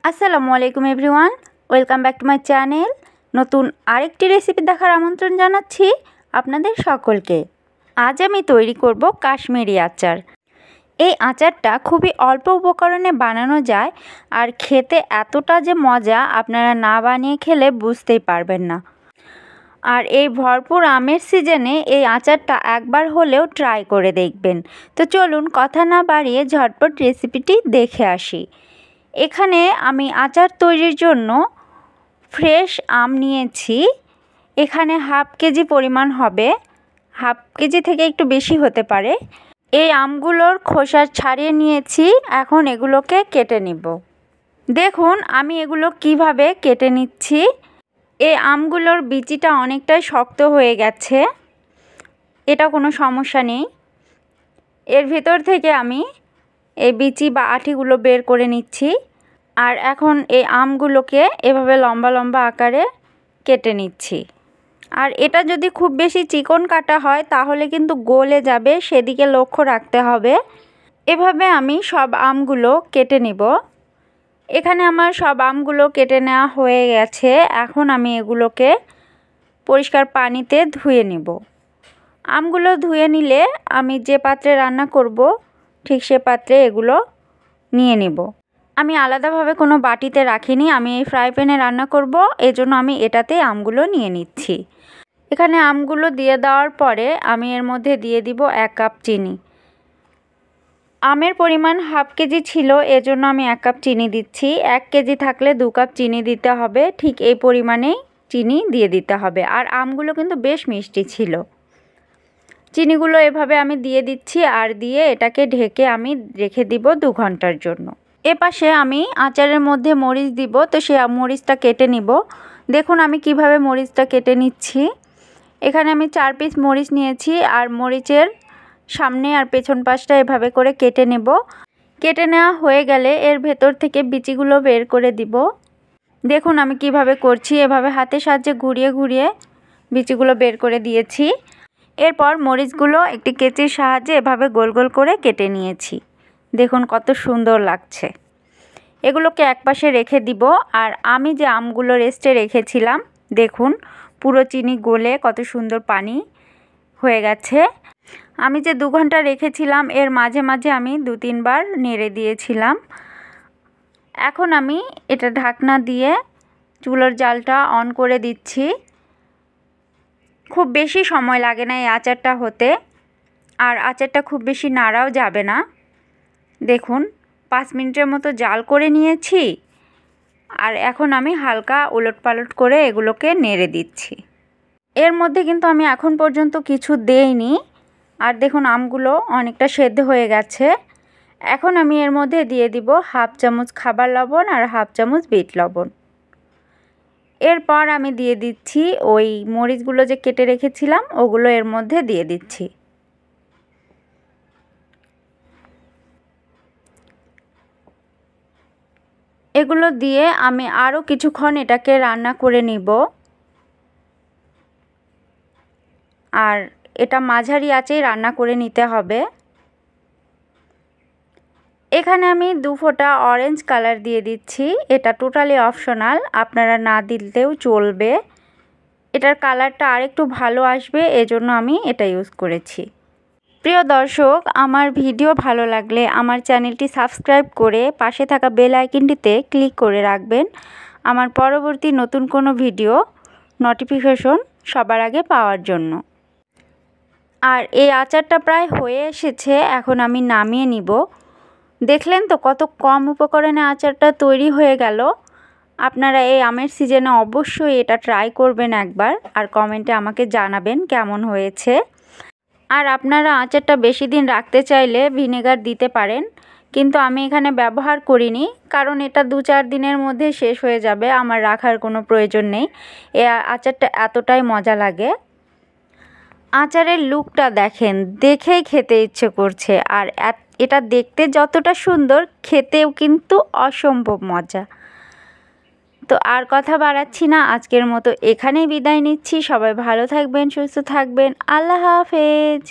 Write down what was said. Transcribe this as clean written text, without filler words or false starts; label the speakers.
Speaker 1: আসসালামু আলাইকুম everyone, welcome back to my channel. নতুন আরেকটি রেসিপি দেখার আমন্ত্রণ জানাচ্ছি আপনাদের সকলকে। আজ আমি তৈরি করব কাশ্মীরি আচার। এই আচারটা খুবই অল্প উপকরণে বানানো যায় আর খেতে এতটা যে মজা আপনারা না বানিয়ে খেলে বুঝতেই পারবেন না। আর এই ভরপুর আমের সিজনে এই আচারটা একবার হলেও ট্রাই করে দেখবেন। তো চলুন কথা না বাড়িয়ে ঝটপট রেসিপিটি দেখে আসি। এখানে আমি আচার তৈরির জন্য ফ্রেশ আম নিয়েছি। এখানে হাফ কেজি পরিমাণ হবে, হাফ কেজি থেকে একটু বেশি হতে পারে। এই আমগুলোর খোসা ছাড়িয়ে নিয়েছি, এখন এগুলোকে কেটে নিব। দেখুন আমি এগুলো কিভাবে কেটে নিচ্ছি। এই আমগুলোর বিচিটা অনেকটাই শক্ত হয়ে গেছে, এটা কোনো সমস্যা নেই। এর ভেতর থেকে আমি এই বিচি বা আঠিগুলো বের করে নিচ্ছি। আর এখন এই আমগুলোকে এভাবে লম্বা লম্বা আকারে কেটে নিচ্ছি। আর এটা যদি খুব বেশি চিকন কাটা হয় তাহলে কিন্তু গলে যাবে, সেদিকে লক্ষ্য রাখতে হবে। এভাবে আমি সব আমগুলো কেটে নিব। এখানে আমার সব আমগুলো কেটে নেওয়া হয়ে গেছে। এখন আমি এগুলোকে পরিষ্কার পানিতে ধুয়ে নিব। আমগুলো ধুয়ে নিলে আমি যে পাত্রে রান্না করব ঠিক সে পাত্রে এগুলো নিয়ে নিব। আমি আলাদাভাবে কোনো বাটিতে রাখিনি, আমি এই ফ্রাই প্যানে রান্না করব, এজন্য আমি এটাতে আমগুলো নিয়ে নিচ্ছি। এখানে আমগুলো দিয়ে দেওয়ার পরে আমি এর মধ্যে দিয়ে দিব 1 কাপ চিনি। আমের পরিমাণ হাফ কেজি ছিল, এজন্য আমি 1 কাপ চিনি দিচ্ছি। 1 কেজি থাকলে 2 কাপ চিনি দিতে হবে, ঠিক এই পরিমাণেই চিনি দিয়ে দিতে হবে। আর আমগুলো কিন্তু বেশ মিষ্টি ছিল। চিনিগুলো এভাবে আমি দিয়ে দিচ্ছি আর দিয়ে এটাকে ঢেকে আমি রেখে দিব 2 ঘন্টার জন্য। এপাশে আমি আচারের মধ্যে মরিচ দিব, তো সে মরিচটা কেটে নিব। দেখুন আমি কিভাবে মরিচটা কেটে নিচ্ছি। এখানে আমি 4 পিস মরিচ নিয়েছি আর মরিচের সামনে আর পেছন পাশটা এভাবে করে কেটে নেব। কেটে নেওয়া হয়ে গেলে এর ভেতর থেকে বিচিগুলো বের করে দিব। দেখুন আমি কিভাবে করছি, এভাবে হাতের সাহায্যে ঘুরিয়ে ঘুরিয়ে বিচিগুলো বের করে দিয়েছি। এরপর মরিচগুলো একটি কেচির সাহায্যে এভাবে গোল গোল করে কেটে নিয়েছি। দেখুন কত সুন্দর লাগছে। এগুলোকে একপাশে রেখে দিব। আর আমি যে আমগুলো রেস্টে রেখেছিলাম, দেখুন পুরো চিনি গলে কত সুন্দর পানি হয়ে গেছে। আমি যে 2 ঘন্টা রেখেছিলাম এর মাঝে মাঝে আমি 2-3 বার নেড়ে দিয়েছিলাম। এখন আমি এটা ঢাকনা দিয়ে চুলার জালটা অন করে দিচ্ছি। খুব বেশি সময় লাগে না এই আচারটা হতে, আর আচারটা খুব বেশি নাড়াও যাবে না। দেখুন 5 মিনিটের মতো জাল করে নিয়েছি। আর এখন আমি হালকা উলটপালট করে এগুলোকে নেড়ে দিচ্ছি। এর মধ্যে কিন্তু আমি এখন পর্যন্ত কিছু দেইনি। আর দেখুন আমগুলো অনেকটা সেদ্ধ হয়ে গেছে। এখন আমি এর মধ্যে দিয়ে দিব হাফ চামচ খাবার লবণ আর হাফ চামচ বিট লবণ। এরপর আমি দিয়ে দিচ্ছি ওই মরিচগুলো যে কেটে রেখেছিলাম ওগুলো এর মধ্যে দিয়ে দিচ্ছি। এগুলো দিয়ে আমি আরও কিছুক্ষণ এটাকে রান্না করে নিব। আর এটা মাঝারি আঁচেই রান্না করে নিতে হবে। এখানে আমি 2 ফোঁটা অরেঞ্জ কালার দিয়ে দিচ্ছি। এটা টোটালি অপশনাল, আপনারা না দিলেও চলবে। এটার কালারটা আরেকটু ভালো আসবে, এজন্য আমি এটা ইউজ করেছি। প্রিয় দর্শক, আমার ভিডিও ভালো লাগলে আমার চ্যানেলটি সাবস্ক্রাইব করে পাশে থাকা বেল আইকনটিতে ক্লিক করে রাখবেন, আমার পরবর্তী নতুন কোনো ভিডিও নোটিফিকেশন সবার আগে পাওয়ার জন্য। আর এই আচারটা প্রায় হয়ে এসেছে, এখন আমি নামিয়ে নিব। দেখলেন তো কত কম উপকরণে আচারটা তৈরি হয়ে গেল। আপনারা এই আমের সিজনে অবশ্যই এটা ট্রাই করবেন একবার, আর কমেন্টে আমাকে জানাবেন কেমন হয়েছে। আর আপনারা আচারটা বেশি দিন রাখতে চাইলে ভিনেগার দিতে পারেন, কিন্তু আমি এখানে ব্যবহার করিনি, কারণ এটা 2-4 দিনের মধ্যে শেষ হয়ে যাবে, আমার রাখার কোনো প্রয়োজন নেই। এই আচারটা এতটাই মজা লাগে। আচারের লুকটা দেখেন, দেখেই খেতে ইচ্ছে করছে। আর এটা দেখতে যতটা সুন্দর, খেতেও কিন্তু অসম্ভব মজা। তো আর কথা বাড়াচ্ছি না, আজকের মতো এখানেই বিদায় নিচ্ছি। সবাই ভালো থাকবেন, সুস্থ থাকবেন। আল্লাহ হাফেজ।